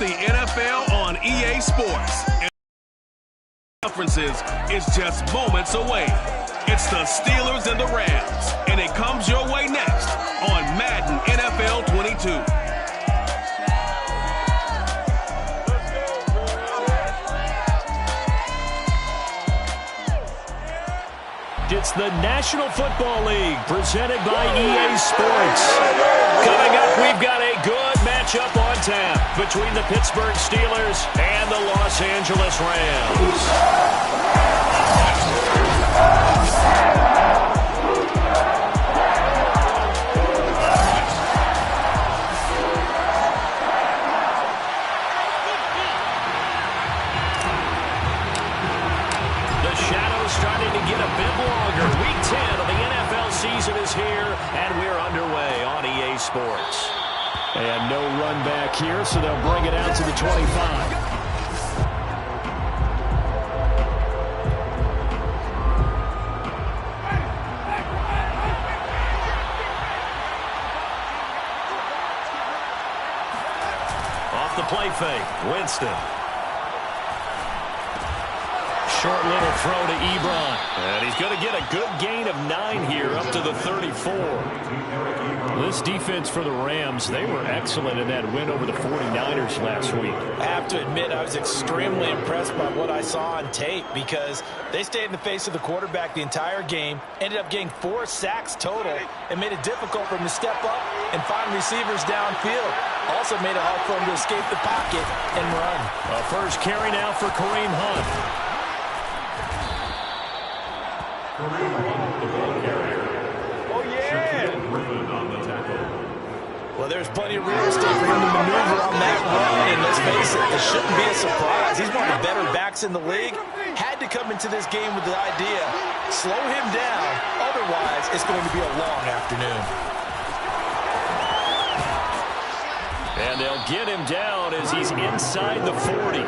the NFL on EA Sports. And conferences is just moments away. It's the Steelers and the Rams, and it comes your way next on Madden NFL 22. It's the National Football League presented by EA Sports. Coming up, we've got a good matchup on tap between the Pittsburgh Steelers and the Los Angeles Rams. Starting to get a bit longer. Week 10 of the NFL season is here, and we're underway on EA Sports. And no run back here, so they'll bring it out to the 25. Off the play fake, Winston. Short little throw to Ebron. And he's going to get a good gain of 9 here up to the 34. This defense for the Rams, they were excellent in that win over the 49ers last week. I have to admit, I was extremely impressed by what I saw on tape because they stayed in the face of the quarterback the entire game, ended up getting 4 sacks total, and made it difficult for him to step up and find receivers downfield. Also made it hard for him to escape the pocket and run. A first carry now for Kareem Hunt. Oh, yeah. Well, there's plenty of real estate for him to maneuver on that run, and let's face it, it shouldn't be a surprise. He's one of the better backs in the league. Had to come into this game with the idea, slow him down, otherwise it's going to be a long afternoon. And they'll get him down as he's inside the 40.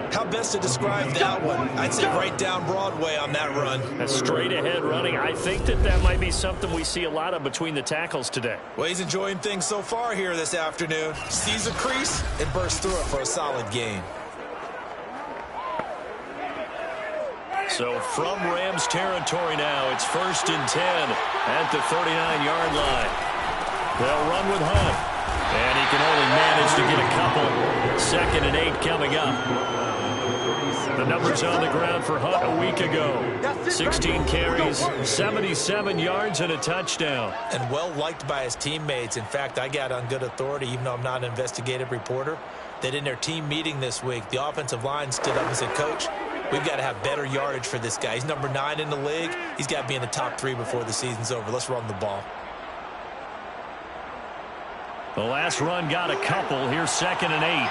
How best to describe that one? I'd say right down Broadway on that run. A straight ahead running. I think that might be something we see a lot of between the tackles today. Well, he's enjoying things so far here this afternoon. Sees a crease and bursts through it for a solid gain. So from Rams territory now, it's 1st and 10 at the 39-yard line. They'll run with Hunt. And he can only manage to get a couple. 2nd and 8 coming up. The numbers on the ground for Hunt a week ago. 16 carries, 77 yards, and a touchdown. And well liked by his teammates. In fact, I got on good authority, even though I'm not an investigative reporter, that in their team meeting this week, the offensive line stood up and said, Coach, we've got to have better yardage for this guy. He's number 9 in the league. He's got to be in the top 3 before the season's over. Let's run the ball. The last run got a couple. Here's 2nd and 8.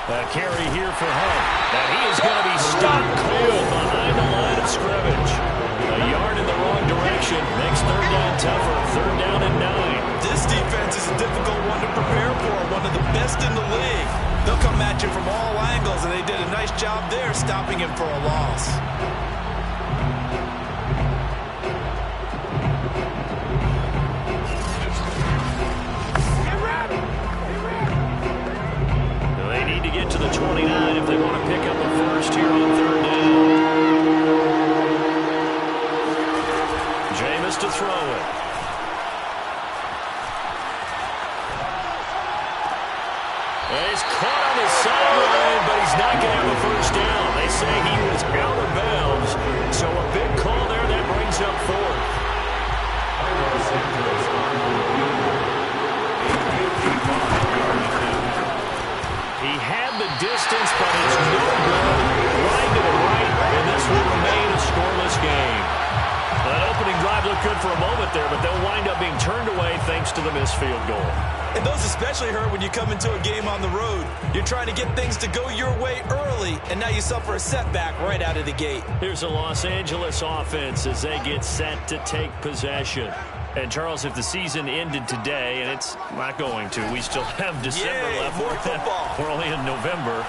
A carry here for Hunt. And he is going to be stopped cold behind the line of scrimmage. A yard in the wrong direction. Makes 3rd down tougher. 3rd down and 9. This defense is a difficult one to prepare for. One of the best in the league. They'll come at you from all angles, and they did a nice job there stopping him for a loss. To get to the 29 if they want to pick up a first here on 3rd down. Jameis to throw it. He's caught on his sideline, but he's not going to have a first down. They say he was out of bounds, so a big call there that brings up 4th. He had the distance, but it's no good. Right to the right, and this will remain a scoreless game. That opening drive looked good for a moment there, but they'll wind up being turned away thanks to the missed field goal. And those especially hurt when you come into a game on the road. You're trying to get things to go your way early, and now you suffer a setback right out of the gate. Here's a Los Angeles offense as they get set to take possession. And, Charles, if the season ended today, and it's not going to, we still have December left. More football. We're only in November,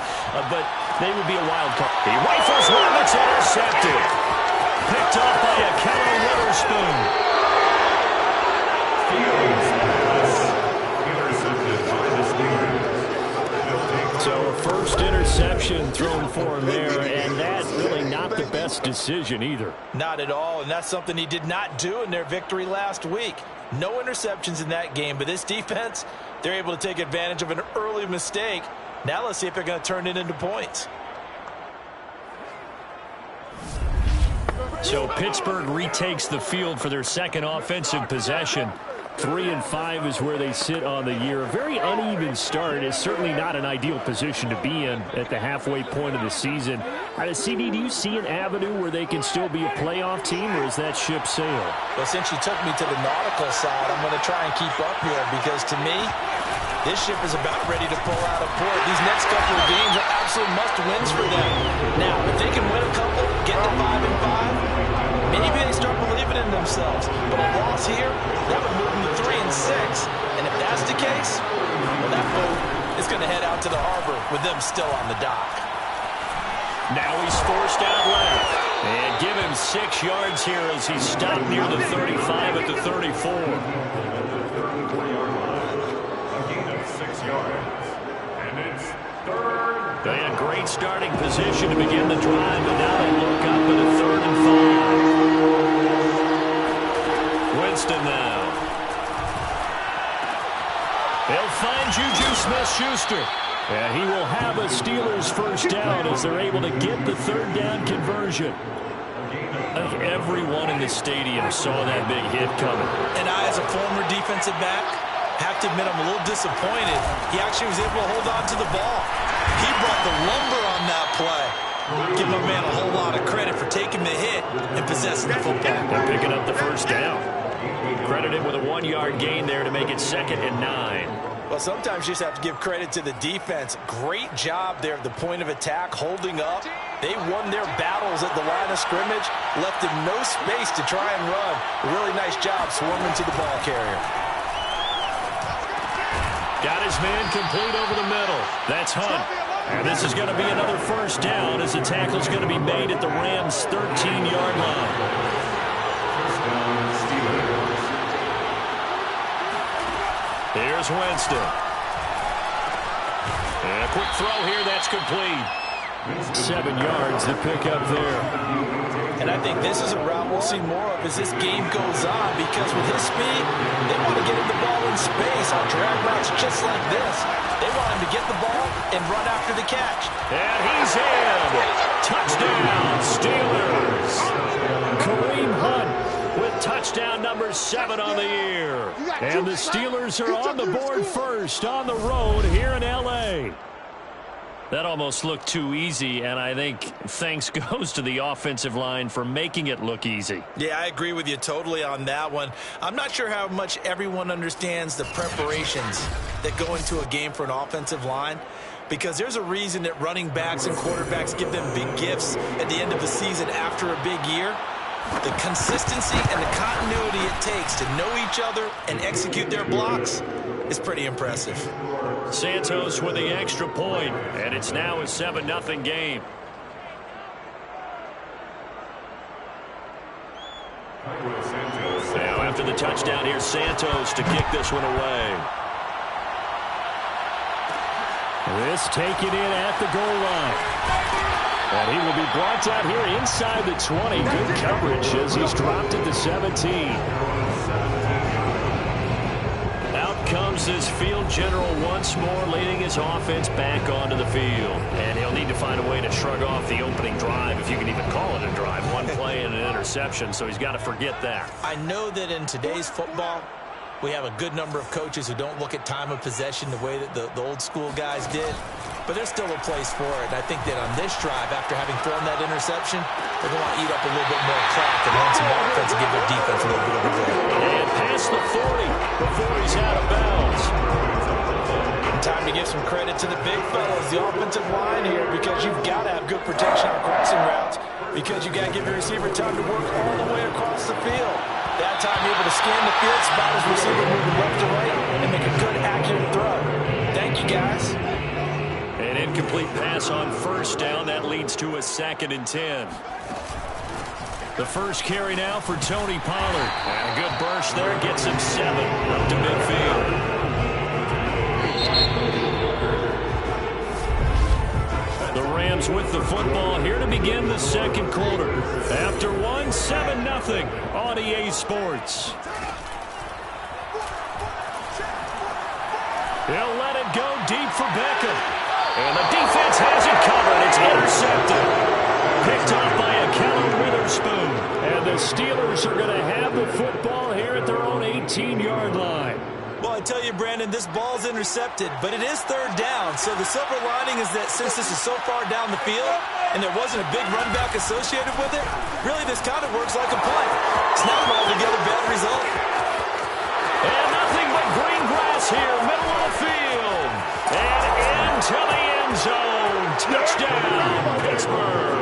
but they would be a wild card. He rifles one that's intercepted. picked off by a Keller Witherspoon. So a first interception thrown for him there, and that's really not the best decision either. Not at all, and that's something he did not do in their victory last week. No interceptions in that game, but this defense, they're able to take advantage of an early mistake. Now let's see if they're going to turn it into points. So Pittsburgh retakes the field for their second offensive possession. 3-5 is where they sit on the year. A very uneven start. Is certainly not an ideal position to be in at the halfway point of the season. CD, do you see an avenue where they can still be a playoff team, or is that ship sailed? Well, since you took me to the nautical side, I'm going to try and keep up here because to me, this ship is about ready to pull out of port. These next couple of games are absolute must-wins for them. Now, if they can win a couple, get to 5-5, maybe they start believing in themselves. But a loss here, that would move them to 3-6. And if that's the case, well, that boat is going to head out to the harbor with them still on the dock. Now he's forced out left. And give him 6 yards here as he's stopped near the 35 at the 34. They had great starting position to begin the drive, but now they look up at a 3rd and 5. Winston now. They'll find Juju Smith-Schuster. And he will have a Steelers first down as they're able to get the 3rd down conversion. I think everyone in the stadium saw that big hit coming. And I, as a former defensive back, have to admit I'm a little disappointed. He actually was able to hold on to the ball. He brought the lumber on that play. Give my man a whole lot of credit for taking the hit and possessing the football. And picking up the first down. Credit him with a 1-yard gain there to make it 2nd and 9. Well, sometimes you just have to give credit to the defense. Great job there at the point of attack, holding up. They won their battles at the line of scrimmage, left him no space to try and run. A really nice job swarming to the ball carrier. Got his man complete over the middle. That's Hunt. And this is going to be another first down as the tackle's going to be made at the Rams' 13-yard line. Here's Winston. And a quick throw here, that's complete. 7 yards to pick up there. And I think this is a route we'll see more of as this game goes on, because with his speed, they want to get him the ball in space on drag routes just like this. They want him to get the ball and run after the catch. And he's in. Touchdown, Steelers. Kareem Hunt with touchdown number 7 on the year. And the Steelers are on the board first on the road here in L.A. That almost looked too easy, and I think thanks goes to the offensive line for making it look easy. Yeah, I agree with you totally on that one. I'm not sure how much everyone understands the preparations that go into a game for an offensive line, because there's a reason that running backs and quarterbacks give them big gifts at the end of the season after a big year. The consistency and the continuity it takes to know each other and execute their blocks is pretty impressive. Santos with the extra point, and it's now a 7-0 game. Now after the touchdown, here's Santos to kick this one away. This taken in at the goal line. And he will be brought down here inside the 20. Good coverage as he's dropped at the 17. Out comes this field general once more, leading his offense back onto the field. And he'll need to find a way to shrug off the opening drive, if you can even call it a drive. One play and an interception, so he's got to forget that. I know that in today's football, we have a good number of coaches who don't look at time of possession the way that the old school guys did. But there's still a place for it. And I think that on this drive, after having thrown that interception, they're going to eat up a little bit more clock and run some offense and give their defense a little bit of a break. And past the 40 before he's out of bounds. Time to give some credit to the big fellas, the offensive line here, because you've got to have good protection on crossing routes, because you've got to give your receiver time to work all the way across the field. That time you're able to scan the field, spot his receiver moving left to right, and make a good, accurate throw. Thank you, guys. An incomplete pass on first down. That leads to a 2nd and 10. The first carry now for Tony Pollard. And a good burst there gets him 7 up to midfield. The Rams with the football here to begin the second quarter. After 7-0 on EA Sports. He'll let it go deep for Beckham. And the defense has it covered. It's intercepted. Picked off by a Kellen Witherspoon. And the Steelers are going to have the football here at their own 18-yard line. Well, I tell you, Brandon, this ball's intercepted, but it is third down. So the silver lining is that since this is so far down the field and there wasn't a big run back associated with it, really this kind of works like a play. It's not an altogether bad result. And nothing but green grass here, middle of the field. And into the end zone. Touchdown, Pittsburgh.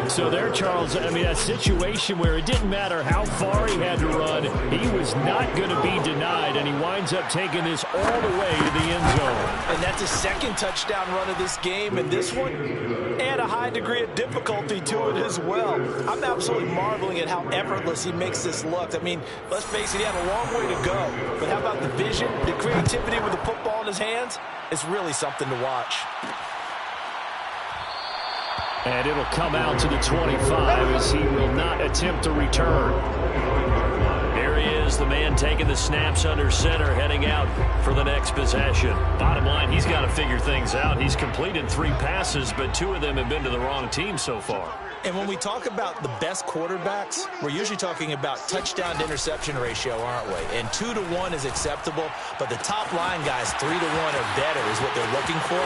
So there, Charles, I mean, a situation where it didn't matter how far he had to run, he was not going to be denied, and he winds up taking this all the way to the end zone. And that's his second touchdown run of this game, and this one, and a high degree of difficulty to it as well. I'm absolutely marveling at how effortless he makes this look. I mean, let's face it, he had a long way to go, but how about the vision, the creativity with the football in his hands? It's really something to watch. And it'll come out to the 25 as he will not attempt to return. Here he is, the man taking the snaps under center, heading out for the next possession. Bottom line, he's got to figure things out. He's completed 3 passes, but 2 of them have been to the wrong team so far. And when we talk about the best quarterbacks, we're usually talking about touchdown to interception ratio, aren't we? And 2 to 1 is acceptable, but the top line guys, 3 to 1 or better is what they're looking for.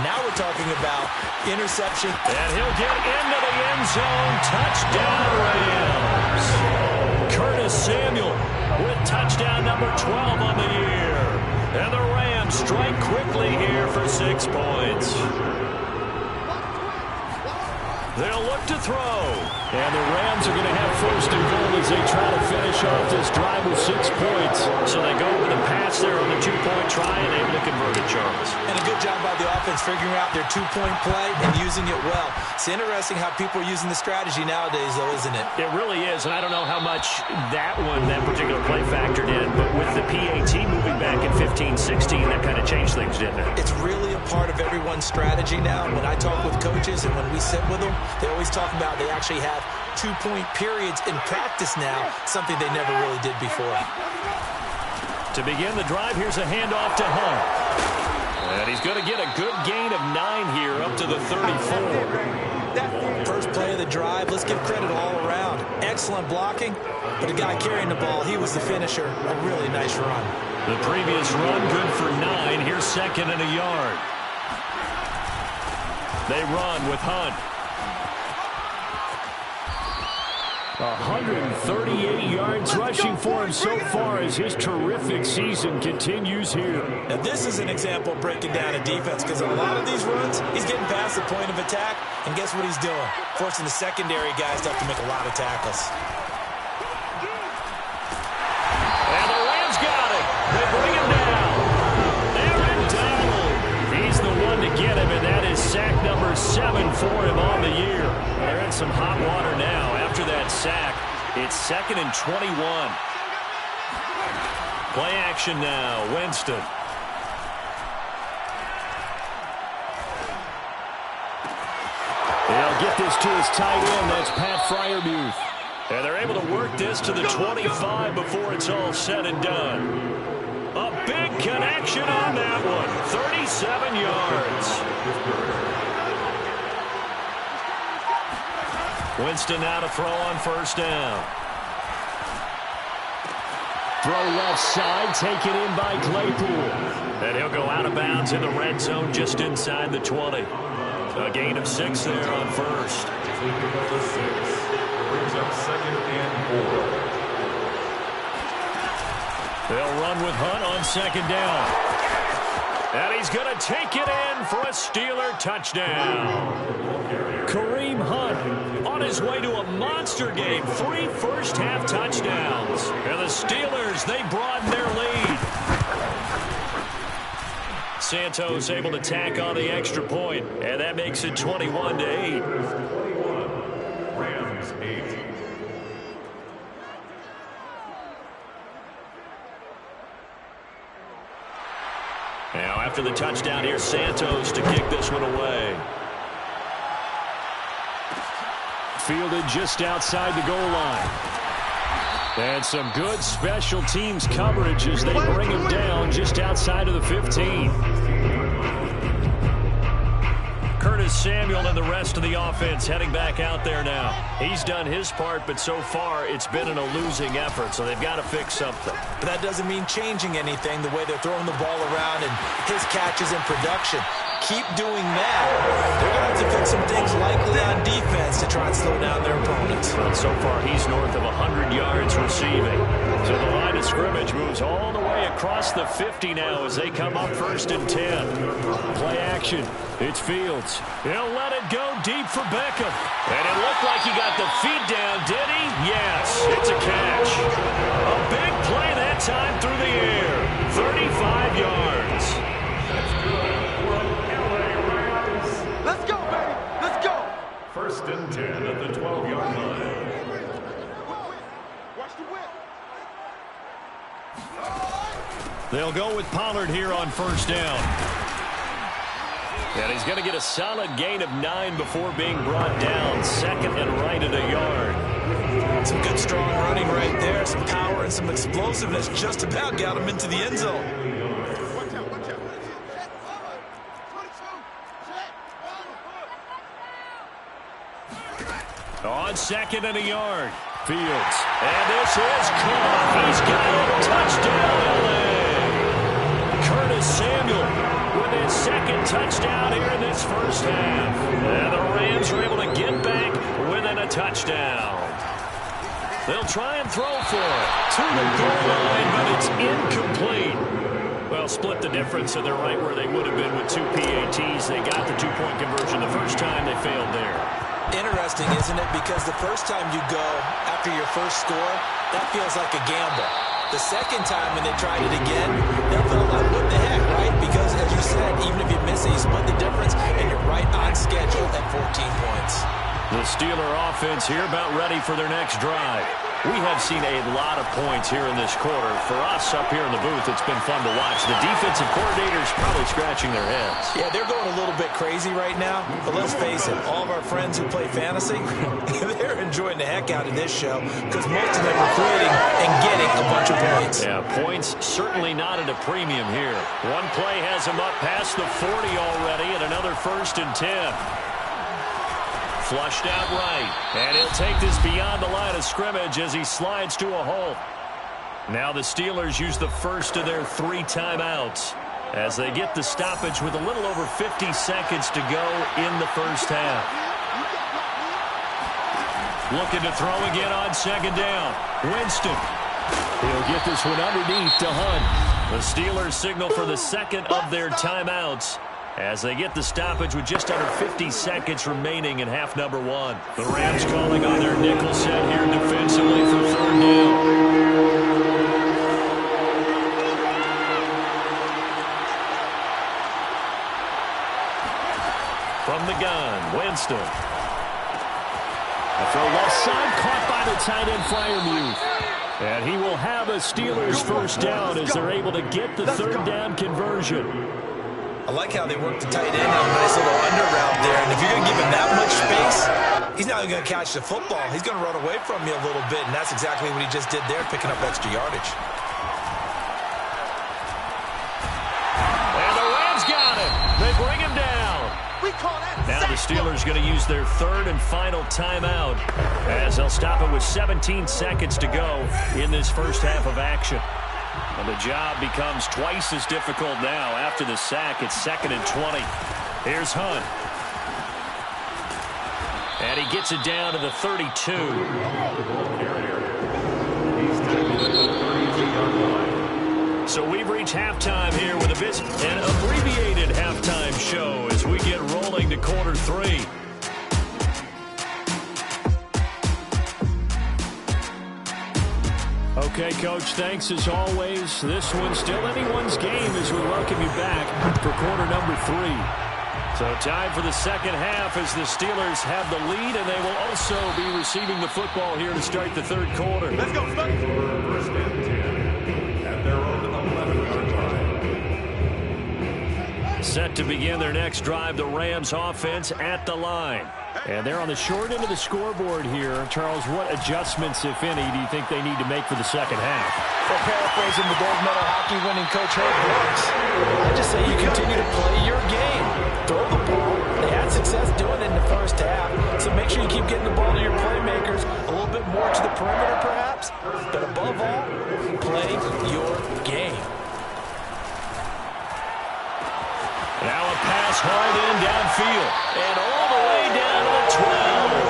Now we're talking about interception. And he'll get into the end zone. Touchdown, Rams. Curtis Samuel with touchdown number 12 on the year. And the Rams strike quickly here for 6 points. They'll look to throw. And the Rams are going to have first and goal as they try to finish off this drive with 6 points. So they go with a pass there on the 2-point try and able to convert it, Charles. And a good job by the offense figuring out their 2-point play and using it well. It's interesting how people are using the strategy nowadays, though, isn't it? It really is, and I don't know how much that particular play factored in, but with the PAT moving back in 15-16, that kind of changed things, didn't it? It's really a part of everyone's strategy now. When I talk with coaches and when we sit with them, they always talk about they actually have 2-point periods in practice now, something they never really did before. To begin the drive, here's a handoff to Hunt. And he's going to get a good gain of 9 here up to the 34. First play of the drive, let's give credit all around. Excellent blocking, but the guy carrying the ball, he was the finisher. A really nice run. The previous run, good for 9. Here's 2nd and a yard. They run with Hunt. 138 yards rushing for him so far as his terrific season continues here. Now this is an example of breaking down a defense, because in a lot of these runs, he's getting past the point of attack, and guess what he's doing? Forcing the secondary guys to have to make a lot of tackles. And the Rams got it. They bring him down. Aaron Donald. He's the one to get him, and that is sack number 7 for him on the year. They're in some hot water now. After that sack, it's 2nd and 21. Play action now, Winston. They'll get this to his tight end. That's Pat Freiermuth. And they're able to work this to the 25 before it's all said and done. A big connection on that one. 37 yards. Winston now to throw on first down. Throw left side, taken in by Claypool. And he'll go out of bounds in the red zone just inside the 20. A gain of 6 there on first. Brings up 2nd and 4. They'll run with Hunt on 2nd down. And he's going to take it in for a Steeler touchdown. Kareem Hunt on his way to a monster game. 3 first-half touchdowns. And the Steelers, they broaden their lead. Santos able to tack on the extra point, and that makes it 21-8. Rams 8. Now after the touchdown, here's Santos to kick this one away. Fielded just outside the goal line. And some good special teams coverage as they bring him down just outside of the 15. Curtis Samuel and the rest of the offense heading back out there now. He's done his part, but so far it's been in a losing effort, so they've got to fix something. But that doesn't mean changing anything, the way they're throwing the ball around and his catches in production. Keep doing that. They're going to have to fix some things likely on defense to try and slow down their opponents. Well, so far he's north of 100 yards receiving. So the line of scrimmage moves all the way across the 50 now as they come up 1st and 10. Play action. It's Fields. He'll let it go deep for Beckham. And it looked like he got the feet down, did he? Yes, it's a catch. A big play that time through the air. 35 yards. Let's go, baby. Let's go. 1st and 10 at the 12-yard line. Watch the whip. They'll go with Pollard here on 1st down. And he's going to get a solid gain of 9 before being brought down. 2nd and right at a yard. Some good strong running right there. Some power and some explosiveness just about got him into the end zone. On 2nd and a yard. Fields. And this is caught. He's got it. Touchdown, L.A. Curtis Samuel with his 2nd touchdown here in this 1st half. And the Rams are able to get back within a touchdown. They'll try and throw for it to the goal line, but it's incomplete. Well, split the difference, so they're right where they would have been with 2 PATs. They got the 2-point conversion the first time. They failed there. Interesting, isn't it? Because the first time you go after your first score, that feels like a gamble. The second time when they tried it again, that felt like, what the heck, right? Because, as you said, even if you miss it, you split the difference, and you're right on schedule at 14 points. The Steeler offense here about ready for their next drive. We have seen a lot of points here in this quarter. For us up here in the booth, it's been fun to watch. The defensive coordinators probably scratching their heads. Yeah, they're going a little bit crazy right now. But let's face it, all of our friends who play fantasy, they're enjoying the heck out of this show because most of them are creating and getting a bunch of points. Yeah, points certainly not at a premium here. One play has him up past the 40 already and another 1st and 10. Flushed out right, and he'll take this beyond the line of scrimmage as he slides to a hole. Now the Steelers use the first of their 3 timeouts as they get the stoppage with a little over 50 seconds to go in the 1st half. Looking to throw again on 2nd down. Winston. He'll get this one underneath to Hunt. The Steelers signal for the 2nd of their timeouts as they get the stoppage with just under 50 seconds remaining in half number 1. The Rams calling on their nickel set here defensively for 3rd down. From the gun, Winston. A throw left side, caught by the tight end Freiermuth. And he will have a Steelers 1st down as they're able to get the 3rd down conversion. I like how they work the tight end on a nice little under route there. And if you're going to give him that much space, he's not even going to catch the football. He's going to run away from you a little bit, and that's exactly what he just did there, picking up extra yardage. And the Rams got him. They bring him down. Now the Steelers going to use their 3rd and final timeout as they'll stop it with 17 seconds to go in this 1st half of action. And the job becomes twice as difficult now after the sack. It's 2nd and 20. Here's Hunt. And he gets it down to the 32. So we've reached halftime here with an abbreviated halftime show as we get rolling to quarter 3. Okay, Coach, thanks as always. This one's still anyone's game as we welcome you back for quarter number 3. So time for the second half as the Steelers have the lead, and they will also be receiving the football here to start the third quarter. Let's go. First and 10 at their own 11-yard line. Set to begin their next drive, the Rams offense at the line. And they're on the short end of the scoreboard here. Charles, what adjustments, if any, do you think they need to make for the second half? For paraphrasing the gold medal hockey winning coach Herb Brooks, I just say you continue to play your game. Throw the ball. They had success doing it in the first half, so make sure you keep getting the ball to your playmakers a little bit more to the perimeter perhaps, but above all, play your game. Now a pass hauled in downfield and all the way down to the 12.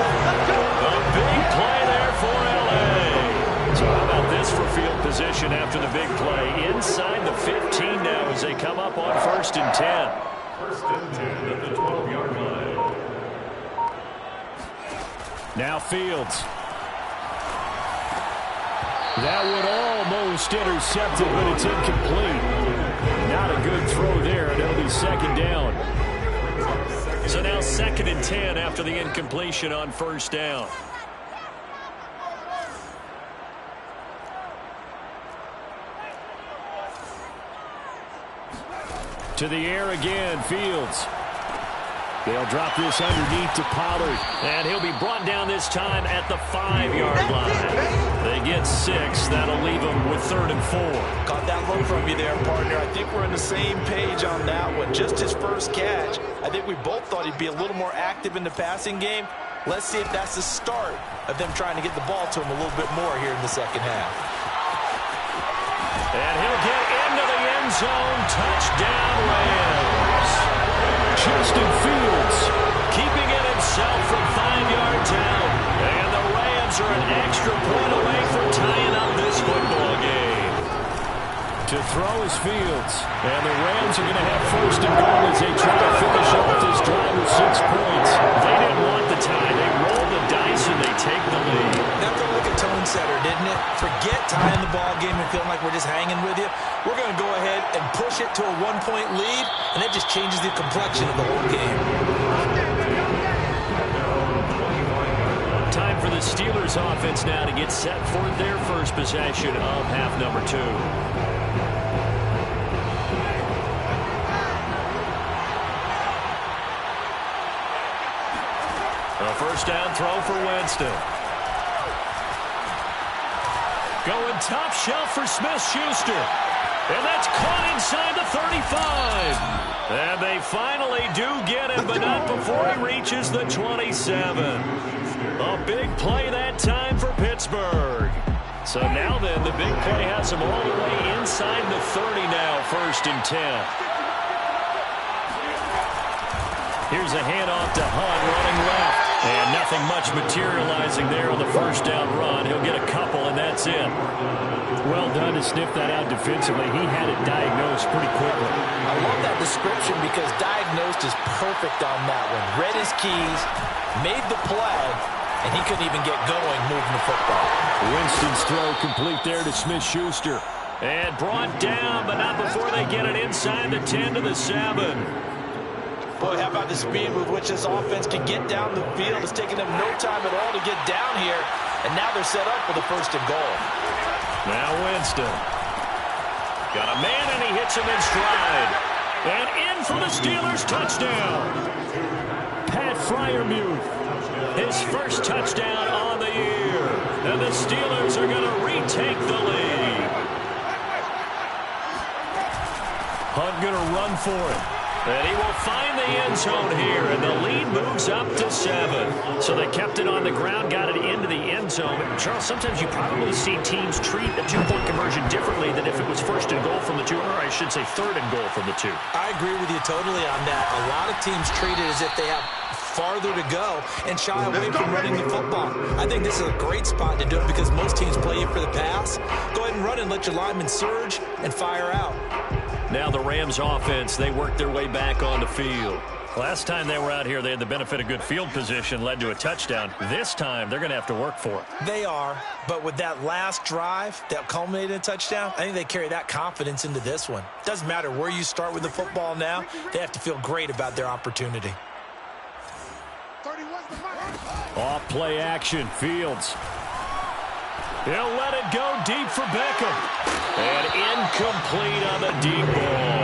A big play there for L.A. So how about this for field position after the big play? Inside the 15 now as they come up on 1st and 10. First and 10 at the 12-yard line. Now Fields. That would almost intercept it, but it's incomplete. Not a good throw there, and it'll be second down. So now 2nd and 10 after the incompletion on 1st down. To the air again, Fields. They'll drop this underneath to Pollard. And he'll be brought down this time at the 5-yard line. They get 6. That'll leave them with 3rd and 4. Caught that look from you there, partner. I think we're on the same page on that one. Just his first catch. I think we both thought he'd be a little more active in the passing game. Let's see if that's the start of them trying to get the ball to him a little bit more here in the second half. And he'll get into the end zone. Touchdown, Rams. Justin Fields keeping it himself from 5 yards out. And the Rams are an extra point away from tying up this football game. To throw is Fields. And the Rams are going to have 1st and goal as they try to finish off this drive with 6 points. They didn't want the tie. They rolled the dice and they take the lead. That felt like a tone setter, didn't it? Forget tying the ball game and feeling like we're just hanging with you. We're going to go ahead and push it to a 1-point lead, and that just changes the complexion of the whole game. Time for the Steelers offense now to get set for their first possession of half number 2. A 1st down throw for Winston. Going top shelf for Smith-Schuster. And that's caught inside the 35. And they finally do get him, but not before he reaches the 27. A big play that time for Pittsburgh. So now then, the big play has him all the way inside the 30 now, 1st and 10. Here's a handoff to Hunt running left. And nothing much materializing there on the 1st down run. He'll get a couple, and that's it. Well done to sniff that out defensively. He had it diagnosed pretty quickly. I love that description because diagnosed is perfect on that one. Read his keys, made the play, and he couldn't even get going moving the football. Winston's throw complete there to Smith-Schuster. And brought down, but not before they get it inside the 10 to the 7. Boy, how about the speed with which this offense can get down the field. It's taking them no time at all to get down here. And now they're set up for the 1st and goal. Now Winston. Got a man, and he hits him in stride. And in for the Steelers touchdown. Pat Freiermuth, his first touchdown on the year. And the Steelers are going to retake the lead. Hunt going to run for it. And he will find the end zone here, and the lead moves up to 7. So they kept it on the ground, got it into the end zone. Charles, sometimes you probably see teams treat a 2-point conversion differently than if it was 1st and goal from the 2, or I should say 3rd and goal from the 2. I agree with you totally on that. A lot of teams treat it as if they have farther to go and shy away from running the football. I think this is a great spot to do it because most teams play you for the pass. Go ahead and run and let your linemen surge and fire out. Now the Rams offense, they work their way back on the field. Last time they were out here, they had the benefit of good field position, led to a touchdown. This time, they're going to have to work for it. They are, but with that last drive that culminated in a touchdown, I think they carry that confidence into this one. Doesn't matter where you start with the football now, they have to feel great about their opportunity. Off play action, Fields. He'll let it go deep for Beckham. And incomplete on the deep ball.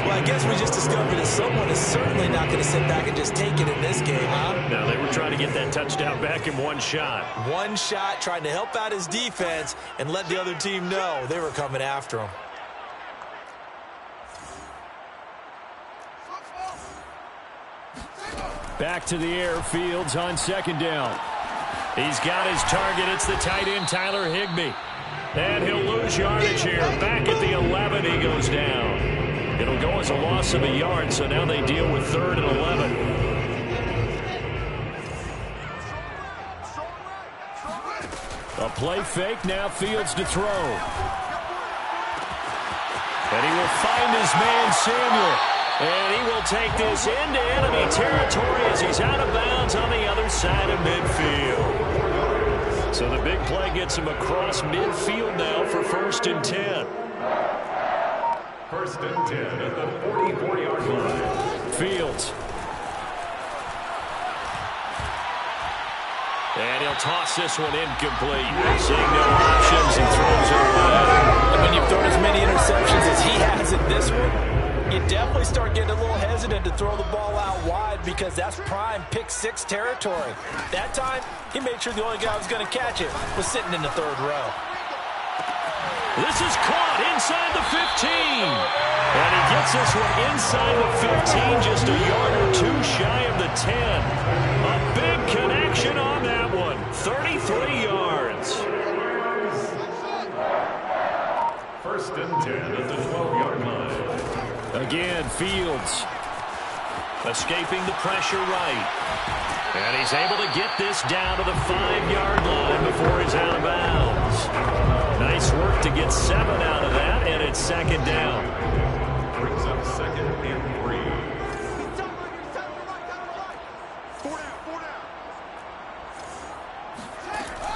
Well, I guess we just discovered that someone is certainly not going to sit back and just take it in this game, huh? No, they were trying to get that touchdown back in one shot. One shot, trying to help out his defense and let the other team know they were coming after him. Back to the air, Fields on second down. He's got his target. It's the tight end, Tyler Higbee. And he'll lose yardage here. Back at the 11, he goes down. It'll go as a loss of a yard, so now they deal with 3rd and 11. A play fake, now Fields to throw. And he will find his man, Samuel. And he will take this into enemy territory as he's out of bounds on the other side of midfield. So the big play gets him across midfield now for 1st and 10. 1st and 10 at the 44-yard line. Fields. And he'll toss this one incomplete. Seeing no options and throws it away. And when you've thrown as many interceptions as he has in this one, you definitely start getting a little hesitant to throw the ball out wide because that's prime pick 6 territory. That time, he made sure the only guy who was going to catch it was sitting in the 3rd row. This is caught inside the 15. And he gets this one inside the 15, just a yard or 2 shy of the 10. A big connection on that one. 33 yards. 1st and 10 at the 12-yard line. Again, Fields. Escaping the pressure right. And he's able to get this down to the 5-yard line before he's out of bounds. Nice work to get 7 out of that, and it's 2nd down. Brings up 2nd and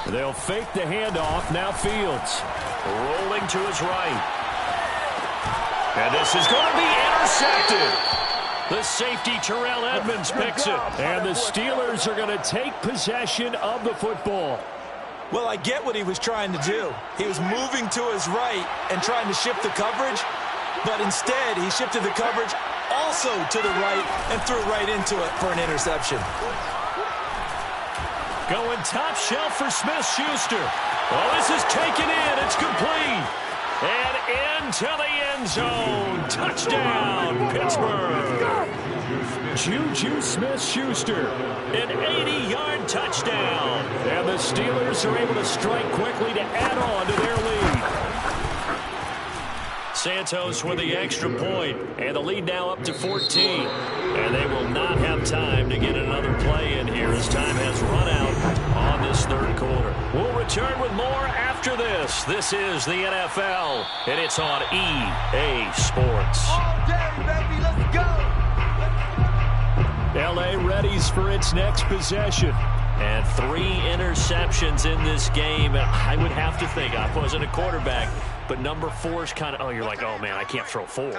3. They'll fake the handoff. Now Fields. Rolling to his right. And this is going to be intercepted. The safety, Terrell Edmonds, picks it. And the Steelers are going to take possession of the football. Well, I get what he was trying to do. He was moving to his right and trying to shift the coverage, but instead he shifted the coverage also to the right and threw right into it for an interception. Going top shelf for Smith-Schuster. Well, this is taken in. It's complete. And into the end zone. Touchdown, Pittsburgh. Juju Smith-Schuster, an 80-yard touchdown. And the Steelers are able to strike quickly to add on to their lead. Santos with the extra point, and the lead now up to 14. And they will not have time to get another play in here as time has run out on this 3rd quarter. We'll return with more after this. This is the NFL, and it's on EA Sports. All day, baby. Let's go. L.A. readies for its next possession. And 3 interceptions in this game. I would have to think, I wasn't a quarterback, but number 4 is kind of, oh, you're like, oh, man, I can't throw 4.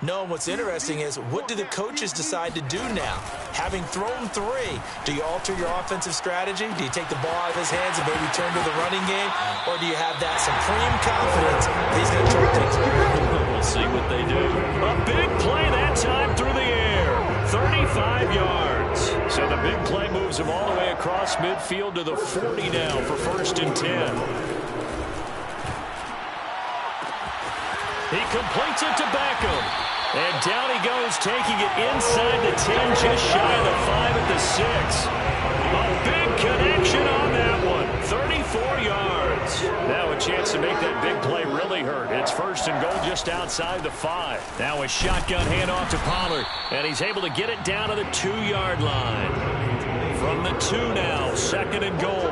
No, and what's interesting is, what do the coaches decide to do now? Having thrown 3, do you alter your offensive strategy? Do you take the ball out of his hands and maybe turn to the running game? Or do you have that supreme confidence that he's going to try to take it? We'll see what they do. A big play that time through the air. 35 yards. So the big play moves him all the way across midfield to the 40 now for 1st and 10. He completes it to Beckham. And down he goes, taking it inside the 10, just shy of the 5 at the 6. A big connection on that one. 34 yards. Now a chance to make that big play really hurt. It's 1st and goal just outside the 5. Now a shotgun handoff to Pollard. And he's able to get it down to the 2-yard line. From the 2 now, 2nd and goal.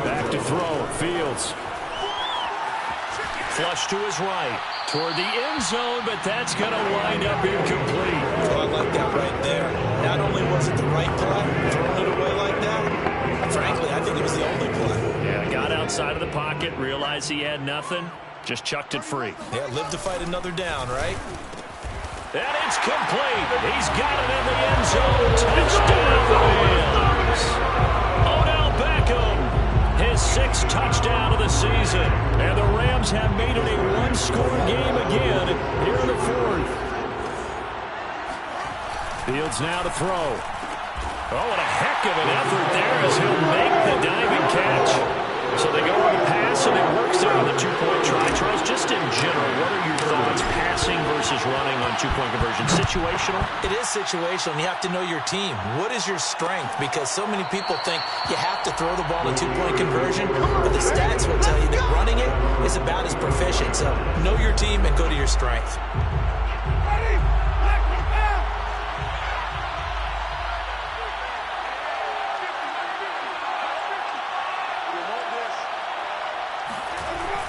Back to throw, Fields. Flush to his right, toward the end zone, but that's going to wind up incomplete. Oh, I like that right there. Not only was it the right play, throwing it away like that, frankly, I think it was the only play. Yeah, got outside of the pocket, realized he had nothing, just chucked it free. Yeah, live to fight another down, right? And it's complete. He's got it in the end zone. Touchdown, Rams. Odell Beckham, his 6th touchdown of the season. And the Rams have made it a one-score game again here in the 4th. Fields now to throw. Oh, and a heck of an effort there as he'll make the diving catch. So they go on the pass, and it works there on the two-point try. Charles, just in general, what are your thoughts passing versus running on two-point conversion? Situational? It is situational, and you have to know your team. What is your strength? Because so many people think you have to throw the ball in a two-point conversion, but the stats will tell you that running it is about as proficient. So know your team and go to your strength.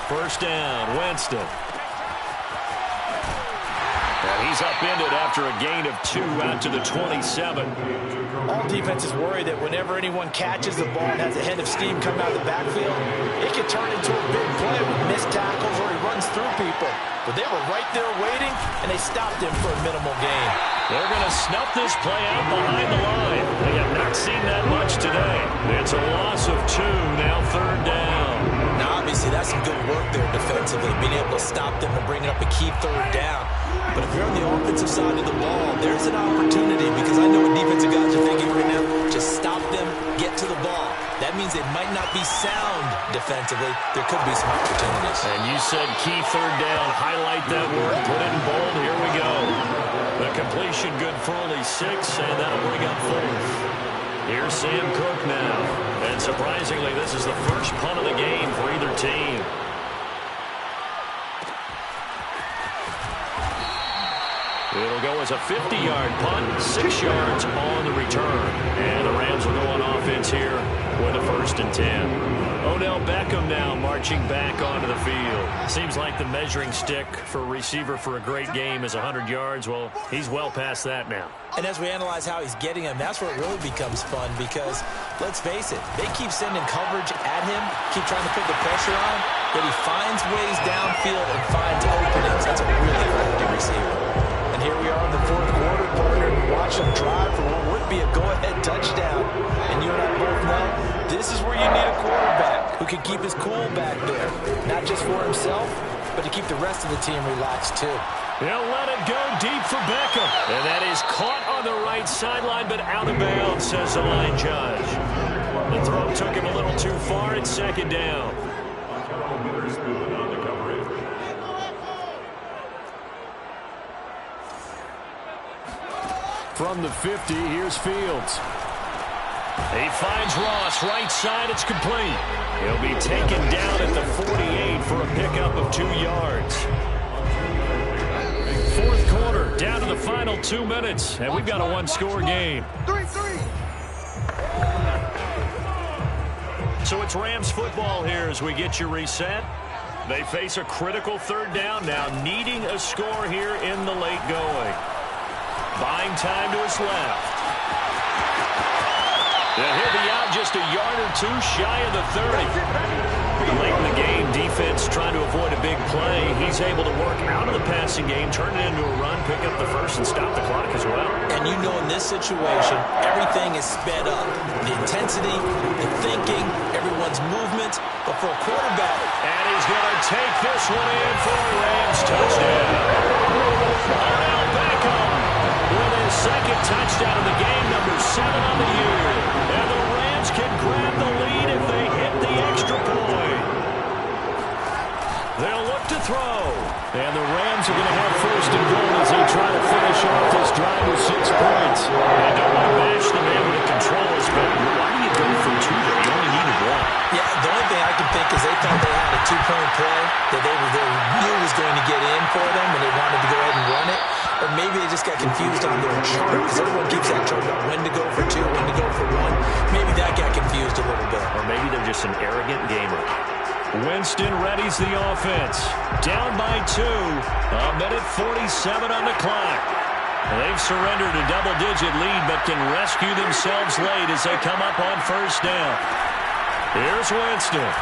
First down, Winston. And he's upended after a gain of 2 out to the 27. All defenses worry that whenever anyone catches the ball and has a head of steam come out of the backfield, it can turn into a big play with missed tackles or he runs through people. But they were right there waiting, and they stopped him for a minimal gain. They're going to snuff this play out behind the line. They have not seen that much today. It's a loss of 2, now 3rd down. Now, obviously, that's some good work there defensively, being able to stop them and bring up a key 3rd down. But if you're on the offensive side of the ball, there's an opportunity, because I know what defensive guys are thinking right now. Just stop them, get to the ball. That means they might not be sound defensively. There could be some opportunities. And you said key 3rd down. Highlight that word. Put it in bold. Here we go. The completion good for only 6, and that'll bring up 4th. Here's Sam Cook now. And surprisingly, this is the first punt of the game for either team. It'll go as a 50-yard punt, 6 yards on the return. And the Rams will go on offense here with a 1st and 10. Odell Beckham now marching back onto the field. Seems like the measuring stick for a receiver for a great game is 100 yards. Well, he's well past that now. And as we analyze how he's getting them, that's where it really becomes fun, because, let's face it, they keep sending coverage at him, keep trying to put the pressure on, but he finds ways downfield and finds openings. That's a really effective receiver. And here we are in the 4th quarter, partner, and watch him drive for what would be a go-ahead touchdown. And you and I both know this is where you need a quarterback who can keep his cool back there, not just for himself, but to keep the rest of the team relaxed too. He'll let it go deep for Beckham. And that is caught on the right sideline, but out of bounds, says the line judge. The throw took him a little too far. It's 2nd down. From the 50, here's Fields. He finds Ross, right side, it's complete. He'll be taken down at the 48 for a pickup of 2 yards. 4th quarter, down to the final 2 minutes, and we've got a one-score game. 3-3. So it's Rams football here as we get you reset. They face a critical 3rd down now, needing a score here in the late going. Buying time to his left. He'll be out just a yard or 2 shy of the 30. Late in the game, defense trying to avoid a big play. He's able to work out of the passing game, turn it into a run, pick up the 1st, and stop the clock as well. And you know in this situation, everything is sped up. The intensity, the thinking, everyone's movement. But for a quarterback... And he's going to take this one in for a Rams touchdown. Odell Beckham with his 2nd touchdown of the game, number 7 on the year. And the Rams can grab the lead if they hit the extra point. They'll look to throw. And the Rams are going to have 1st and goal as they try to finish off this drive with 6 points. They don't want to bash them able to control us, but why do you go for 2 there? You only needed 1. Yeah, the only thing I can think is they thought they had a 2-point play that they knew was going to get in for them, and they wanted to go ahead and run it. Or maybe they just got confused on their chart, because everyone keeps that chart about when to go for 2, when to go for 1. Maybe that got confused a little bit. Or maybe they're just an arrogant gamer. Winston readies the offense. Down by 2. 1:47 on the clock. They've surrendered a double-digit lead, but can rescue themselves late as they come up on first down. Here's Winston.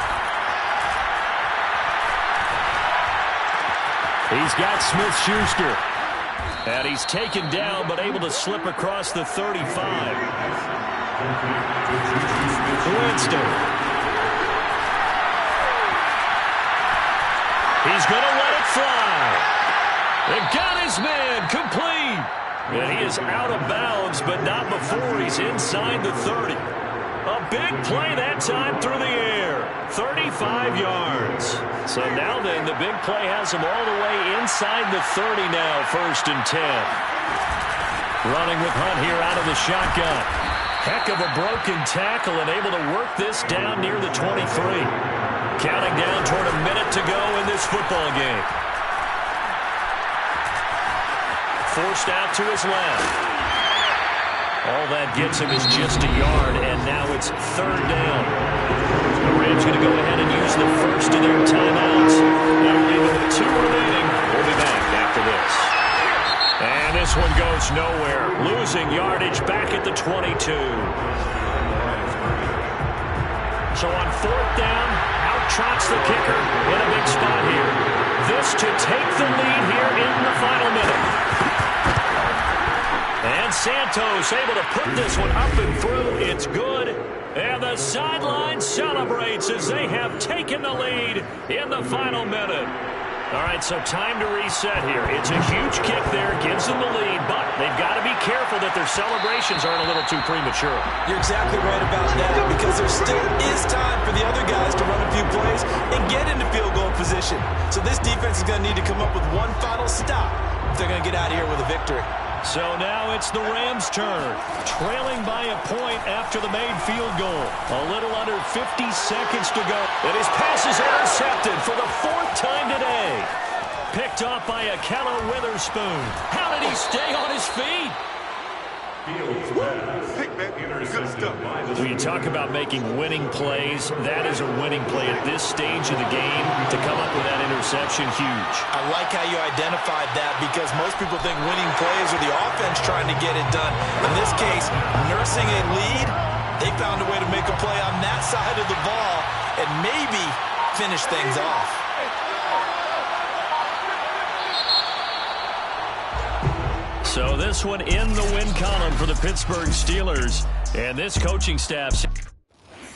He's got Smith-Schuster. And he's taken down, but able to slip across the 35. Winston. He's going to let it fly. They got his man complete. And he is out of bounds, but not before he's inside the 30. A big play that time through the air. 35 yards. So now then, the big play has him all the way inside the 30 now, 1st and 10. Running with Hunt here out of the shotgun. Heck of a broken tackle and able to work this down near the 23. Counting down toward a minute to go in this football game. Forced out to his left. All that gets him is just a yard, and now it's 3rd down. The Rams going to go ahead and use the first of their timeouts. That'll leave it with 2 remaining. We'll be back after this. And this one goes nowhere. Losing yardage back at the 22. So on 4th down, out trots the kicker in a big spot here. This to take the lead here in the final minute. And Santos able to put this one up and through. It's good. And the sideline celebrates as they have taken the lead in the final minute. All right, so time to reset here. It's a huge kick there, gives them the lead, but they've got to be careful that their celebrations aren't a little too premature. You're exactly right about that, because there still is time for the other guys to run a few plays and get into field goal position. So this defense is going to need to come up with one final stop if they're going to get out of here with a victory. So now it's the Rams' turn, trailing by a point after the made field goal. A little under 50 seconds to go. And his pass is intercepted for the 4th time today. Picked off by Akello Witherspoon. How did he stay on his feet? Good stuff. When you talk about making winning plays, that is a winning play at this stage of the game. To come up with that interception, huge. I like how you identified that, because most people think winning plays are the offense trying to get it done. In this case, nursing a lead, they found a way to make a play on that side of the ball and maybe finish things off. So this one in the win column for the Pittsburgh Steelers. And this coaching staff